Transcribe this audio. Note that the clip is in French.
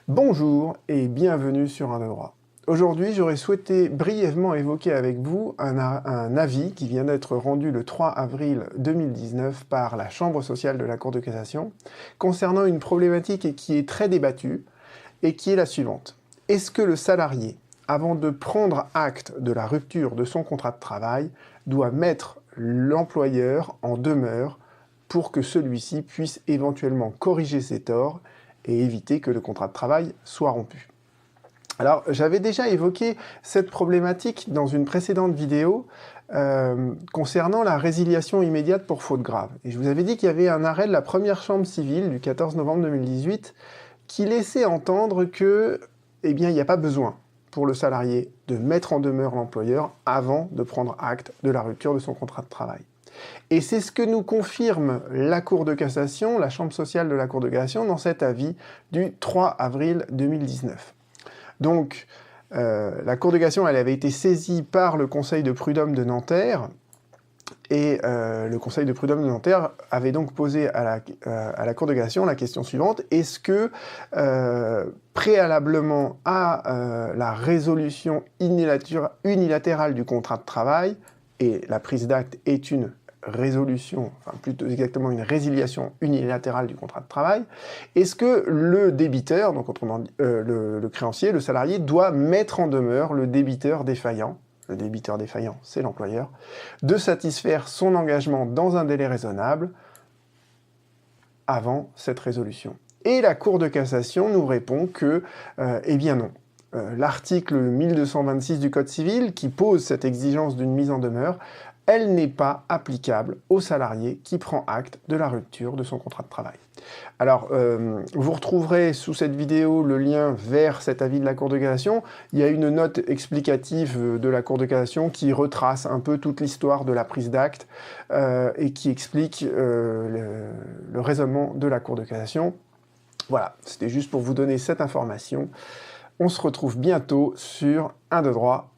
Bonjour et bienvenue sur Un de droit. Aujourd'hui, j'aurais souhaité brièvement évoquer avec vous un avis qui vient d'être rendu le 3 avril 2019 par la Chambre sociale de la Cour de cassation concernant une problématique qui est très débattue et qui est la suivante. Est-ce que le salarié, avant de prendre acte de la rupture de son contrat de travail, doit mettre l'employeur en demeure pour que celui-ci puisse éventuellement corriger ses torts et éviter que le contrat de travail soit rompu? Alors, j'avais déjà évoqué cette problématique dans une précédente vidéo concernant la résiliation immédiate pour faute grave. Et je vous avais dit qu'il y avait un arrêt de la première chambre civile du 14 novembre 2018 qui laissait entendre que, il n'y a pas besoin pour le salarié de mettre en demeure l'employeur avant de prendre acte de la rupture de son contrat de travail. Et c'est ce que nous confirme la Cour de cassation, la Chambre sociale de la Cour de cassation, dans cet avis du 3 avril 2019. Donc, la Cour de cassation, elle avait été saisie par le Conseil de prud'homme de Nanterre, et le Conseil de prud'homme de Nanterre avait donc posé à la Cour de cassation la question suivante: est-ce que, préalablement à la résolution unilatérale du contrat de travail, et la prise d'acte est une résolution, enfin plutôt exactement une résiliation unilatérale du contrat de travail, est-ce que le débiteur, donc autrement dit, le créancier, le salarié, doit mettre en demeure le débiteur défaillant, c'est l'employeur, de satisfaire son engagement dans un délai raisonnable avant cette résolution? Et la Cour de cassation nous répond que, eh bien non. L'article 1226 du Code civil, qui pose cette exigence d'une mise en demeure, elle n'est pas applicable au salarié qui prend acte de la rupture de son contrat de travail. Alors, vous retrouverez sous cette vidéo le lien vers cet avis de la Cour de cassation. Il y a une note explicative de la Cour de cassation qui retrace un peu toute l'histoire de la prise d'acte et qui explique le raisonnement de la Cour de cassation. Voilà, c'était juste pour vous donner cette information. On se retrouve bientôt sur Un de droit.